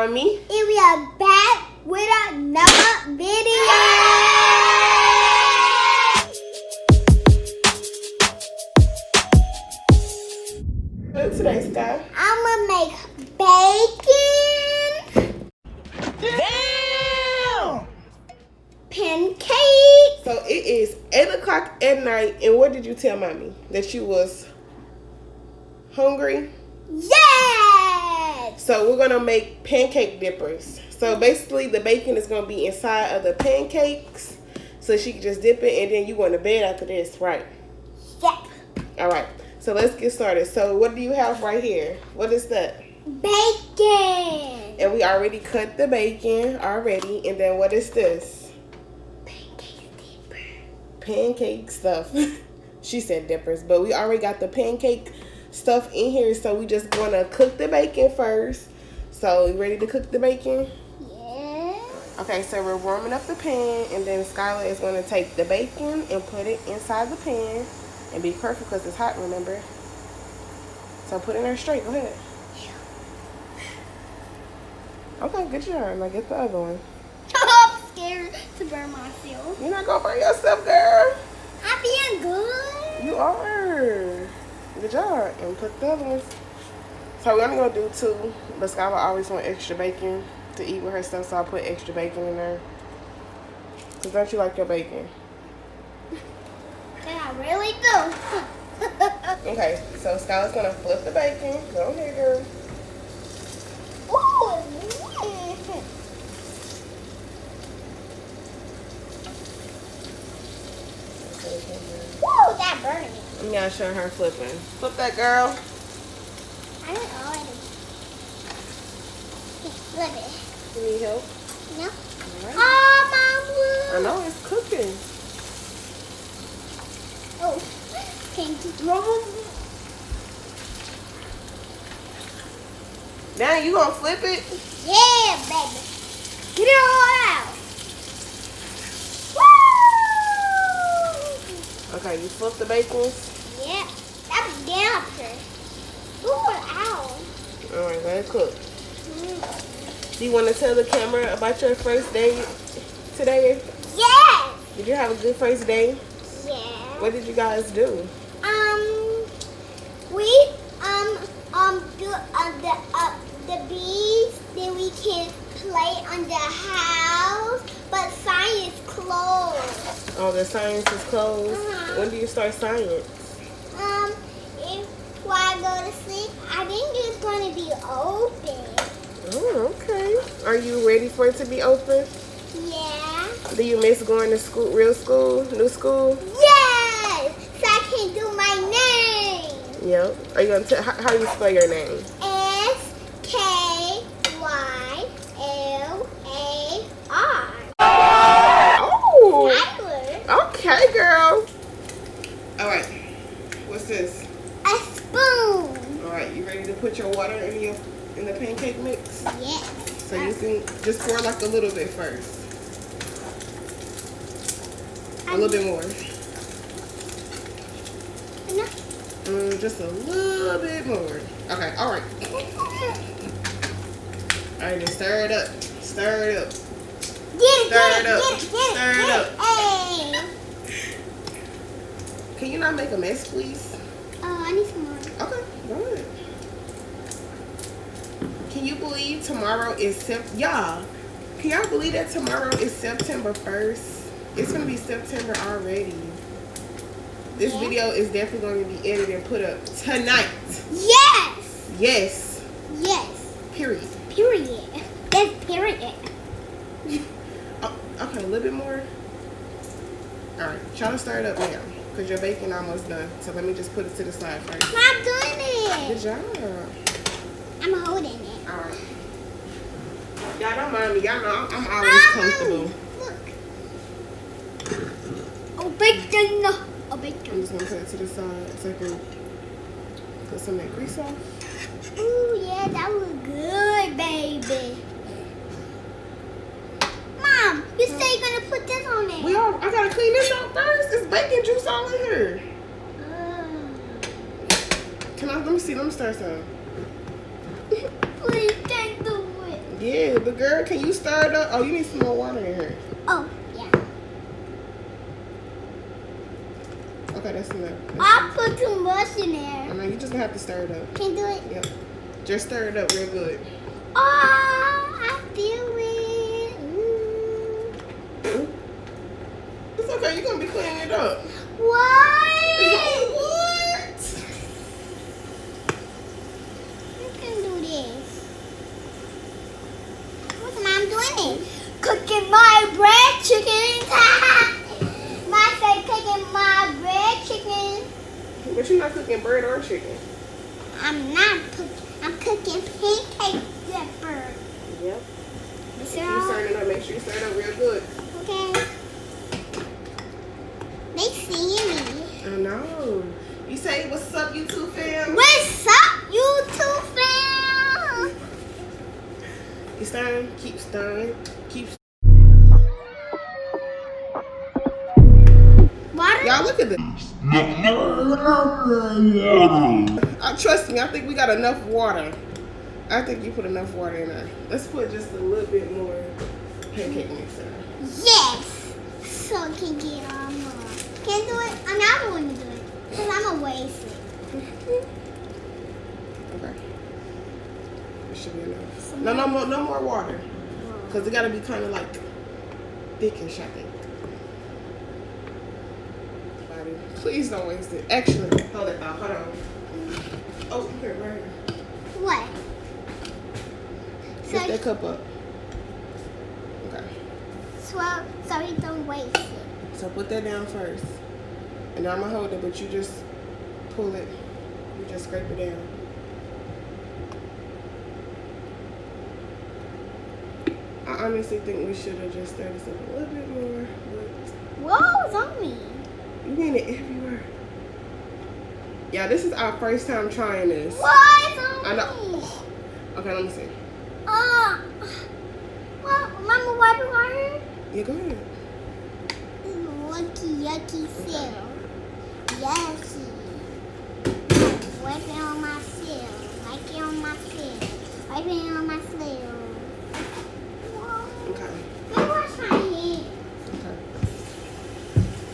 Mommy. And we are back with another video. Today, Sky. I'm gonna make bacon. Damn! Pancakes. So it is 8 o'clock at night, and what did you tell Mommy? That you was hungry? Yes. So we're gonna make pancake dippers. So basically the bacon is gonna be inside of the pancakes, so she can just dip it, and then you go to bed after this, right? Yep. All right. So let's get started. So what do you have right here? What is that? Bacon. And we already cut the bacon already. And then what is this? Pancake dipper. Pancake stuff. She said dippers, but we already got the pancake stuff in here. So we just gonna cook the bacon first. So you ready to cook the bacon? Yeah. Okay, so we're warming up the pan, and then Skylar is gonna take the bacon and put it inside the pan. And be careful because it's hot, remember? So put it in there straight. Go ahead. Okay, good job. Now get the other one. I'm scared to burn myself. You're not going to burn yourself, girl. I'm being good. You are. Good job. And put the other ones. So we're only going to do 2. But Skylar always want extra bacon to eat with her stuff. So I'll put extra bacon in there. Because don't you like your bacon? Yeah, I really do. Okay, so Skylar's going to flip the bacon. Go ahead, girl. Ooh. Woo, that burned me. I'm going to show her flipping. Flip that, girl. I don't know. Flip it. You need help? No. All right. Oh, I Mom. know, it's cooking. Oh, can you throw? Now you going to flip it? Yeah, baby. Get it all out. Woo! Okay, you flip the bacons. Yeah, that was dancer. Ooh, ow. All right, let it cook. Do you want to tell the camera about your first day today? Yes. Did you have a good first day? Yeah. What did you guys do? We do the bees. Then we can play on the house, but science closed. Oh, the science is closed. Uh-huh. When do you start science? If I go to sleep, I think it's going to be open. Oh, okay. Are you ready for it to be open? Yeah. Do you miss going to school, real school, new school? Yes, so I can do my name. Yep. Are you gonna how do you spell your name? SKYLAR. Oh. Tyler. Okay, girl. All right. What's this? A spoon. All right. You ready to put your water in the pancake mix? Yes. So you can just pour like a little bit first. A little bit more. Enough? Just a little bit more. Okay. All right. All right. Just stir it up. Stir it up. Get it. Stir it up. Hey. Can you not make a mess, please? I need some more. Okay. Go ahead. Can you believe tomorrow is y'all? Can y'all believe that tomorrow is September 1st? It's gonna be September already. This video is definitely going to be edited and put up tonight. Yes. Yes. Yes. Period. Period. That's period. Oh, okay, a little bit more. All right, try to stir it up now, cause your bacon almost done. So let me just put it to the side first. I'm doing it. Good job. I'm holding it. All right. Y'all don't mind me. Y'all know I'm always comfortable. Look. Oh, bacon. Oh, I'm bacon. just gonna put it to the side so I can put some of that grease off. Ooh, yeah, that was good, baby. Mom, you say you're gonna put this on there. I gotta clean this up first. There's bacon juice all in here. Let me see. Let me start some. Please can't do it. Yeah, but girl, can you stir it up? Oh, you need some more water in here. Oh, yeah. Okay, that's enough. I'll put too much in there. I know, you just gonna have to stir it up. Can you do it? Yep. Just stir it up real good. Oh, I feel it. Ooh. It's okay, you're gonna be cleaning it up. What? What? You can do this. What's Mom doing? Cooking my bread chicken. My say cooking my bread chicken. But you're not cooking bread or chicken. I'm not cooking. I'm cooking pancake pepper. Yep. You You stir it up, make sure you stir it up real good. Okay. They see me. I know. You say, what's up, YouTube fam? What's up, YouTube fam? You stirring? Keep stirring. Keep Water? Y'all look at this. Trust me, I think we got enough water. I think you put enough water in there. Let's put just a little bit more pancake mix in there. Yes. So can get on more. Can you do it? I'm not going to do it. Because I'm going to waste it. Okay. It should be enough. No more water. Because it got to be kind of like thickish, I think. Please don't waste it. Actually, hold it thought. Hold on. Oh, here, right here. What? Lift that cup up. Okay. So you don't waste it. So put that down first. And now I'm going to hold it, but you just pull it. You just scrape it down. I honestly think we should have just stirred this up a little bit more. But Whoa, it's on me. you need it everywhere. Yeah, this is our first time trying this. What? It's on I know. me. Okay, let me see. Well, Mama, why do I hurt? Yeah, go ahead. Lucky, yucky cell. Yucky. Wipe it on my cell. Wipe it on my cell. Wipe it on my cell. Okay. Let me wash my hands.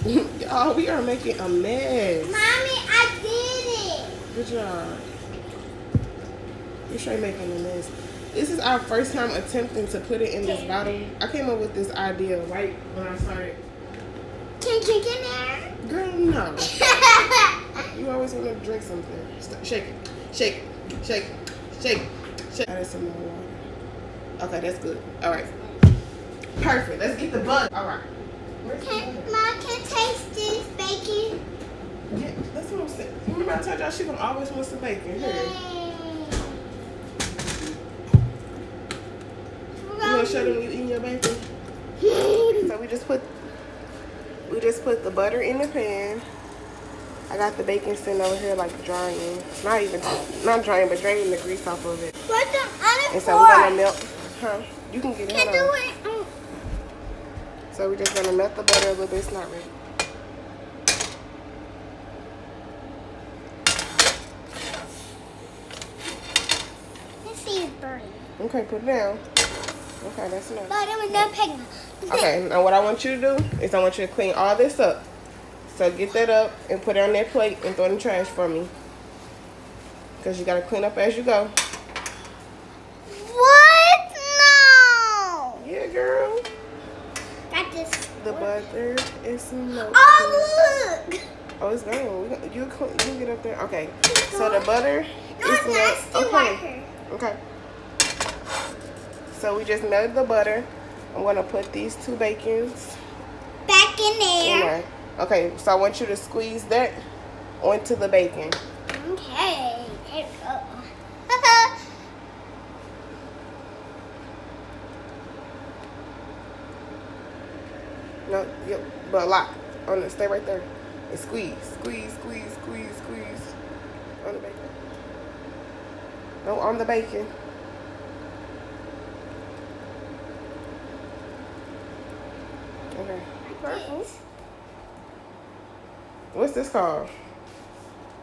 Okay. Oh, we are making a mess. Mommy, I did it. Good job. You're straight making a mess. This is our first time attempting to put it in this bottle. I came up with this idea right when I started. Can you get in there? Girl, no. You always want to drink something. Shake it. Shake it. Shake it. Shake it. Shake it. Add some more water. Okay, that's good. All right. Perfect. Let's get the butter. All right. Mom, can taste this bacon? Yeah, that's what I'm saying. Remember I told y'all she gonna always want some bacon. Here. You gonna show them you eating your bacon? So we just put the butter in the pan. I got the bacon sitting over here like drying. Not drying, but draining the grease off of it. What's the other And so we're gonna melt. Huh? You can get it. Can Hold on. do it. So we're just gonna melt the butter a little bit. It's not ready. Let's see it's burning. Okay, put it down. Okay, that's enough. But it was not pregnant. Okay, now what I want you to do is I want you to clean all this up. So get that up and put it on that plate and throw it in the trash for me. Because you got to clean up as you go. What? No. Yeah, girl. Got this. The butter is melting. Oh, look. Oh, it's gone. You get up there. Okay. So the butter No, is it's not. Still melting. Okay. So we just melted the butter. I'm going to put these 2 bacons back in in there. there. Okay, so I want you to squeeze that onto the bacon. Okay. There we go. No, yep, but a lot. Stay right there. And squeeze, squeeze, squeeze, squeeze, squeeze. On the bacon. No, on the bacon. Okay. Careful. What's this called?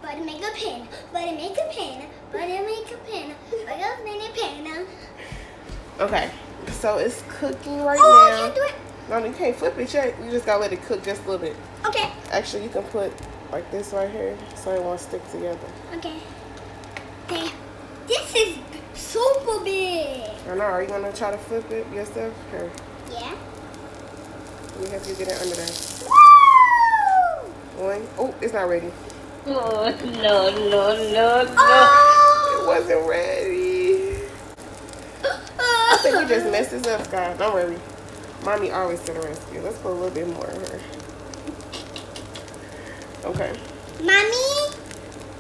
Butter make a pen. Butter make a pen. Butter make a pen. Butter make a pen. Okay, so it's cooking right Oh, I now. can't do it. No, you can't flip it yet. You just gotta let it cook just a little bit. Okay. Actually, you can put like this right here so it won't stick together. Okay. Damn. This is super big. I know. Are you gonna try to flip it yourself? Here, Yeah. let me help you get it under there. Woo! One. Oh, it's not ready. Oh, no, no, no, no. Oh! It wasn't ready. I think we just messed this up, guys. Don't worry. Mommy always to the rescue. Let's put a little bit more in here. Okay. Mommy?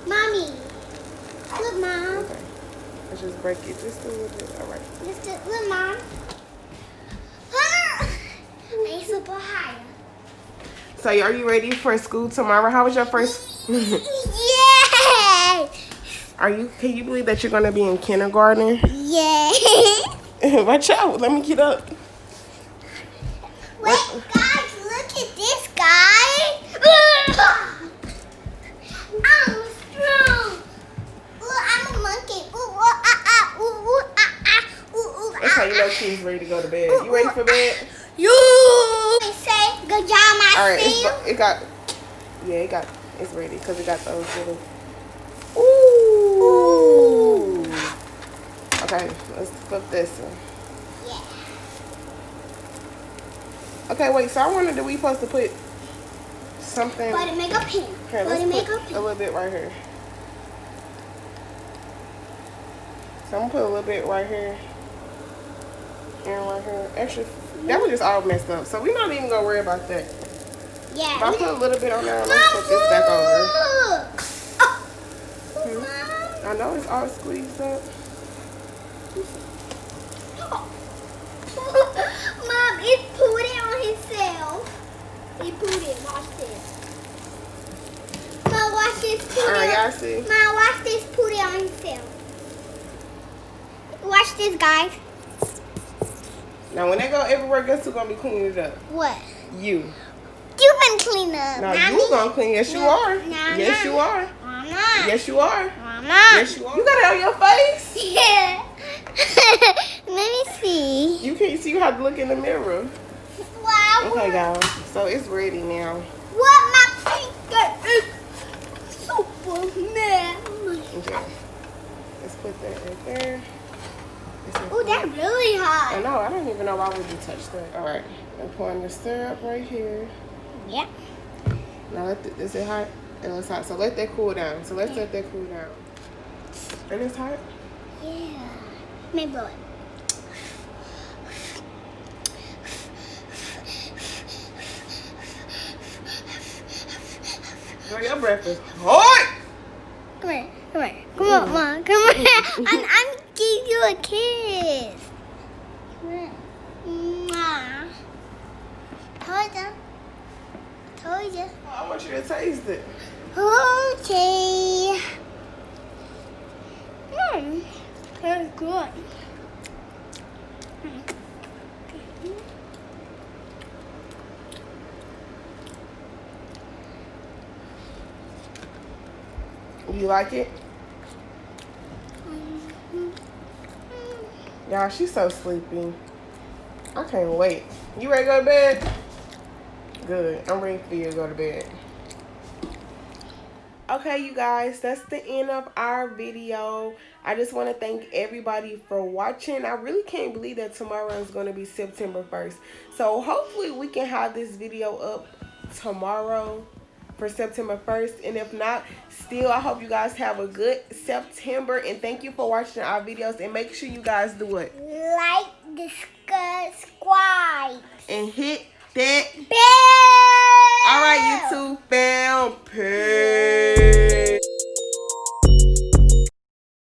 Mommy. Look, Mom. Okay. Let's just break it just a little bit. All right. Look, Mom. I need super high. So, are you ready for school tomorrow? How was your first? Yay! Can you believe that you're gonna be in kindergarten? Yay! Watch out. Let me get up. Wait, guys, look at this, guys. I'm strong. Ooh, I'm a monkey. Ooh, ooh, ah, ah, ooh, ooh, ah, ah, ooh, ooh, That's how ah, you know ah. she's ready to go to bed. You ready for bed? You say good job, my All right. It's ready because it got those little. Ooh. Okay, let's flip this one. Yeah. Okay, wait. So I wondered, do we supposed to put something? But it make a pin. Here, But let's it make put a a pin. little bit right here. So I'm gonna put a little bit right here. And right here. Actually, that was just all messed up. So we're not even gonna worry about that. Yeah. If I put a little bit on there, let's put this back over. Oh. I know it's all squeezed up. Mom, it put it on himself. He put it. Watch this. Mom, watch this. Put All right, it y'all see? Mom, watch this. Put it on himself. Watch this, guys. Now when they go everywhere, guess who's gonna be cleaning it up? What? You. You been clean up. Now Mommy. you gonna clean? Yes, you No, are. no, Yes, no. you are. I'm not. Yes, you are. I'm not. Yes, you are. You got it on your face. Yeah. Let me see. You can't see. You have to look in the mirror. Wow. Okay, guys. So it's ready now. What my finger is Superman. Okay. Let's put that right there. Oh, that's really I hot. know. I don't even know why would you touch that. All right. I'm pouring the syrup right here. Yeah. Now is it hot? It was hot. So let that cool down. So let's let that cool down. And it's hot? Yeah. Maybe blow it. Girl, your breath is hot. Come here. Come here. Come on, Mom. Come here. I'm giving you a kiss. Come here. Mwah. Told ya. Told ya. I want you to taste it. Okay. That's good. You like it? Y'all, she's so sleepy. I can't wait. You ready to go to bed? Good. I'm ready for you to go to bed. Okay, you guys, that's the end of our video. I just want to thank everybody for watching. I really can't believe that tomorrow is going to be September 1st. So hopefully we can have this video up tomorrow for September 1st. And if not, still, I hope you guys have a good September. And thank you for watching our videos. And make sure you guys do what? Like, subscribe. And hit that Bell. All right, YouTube.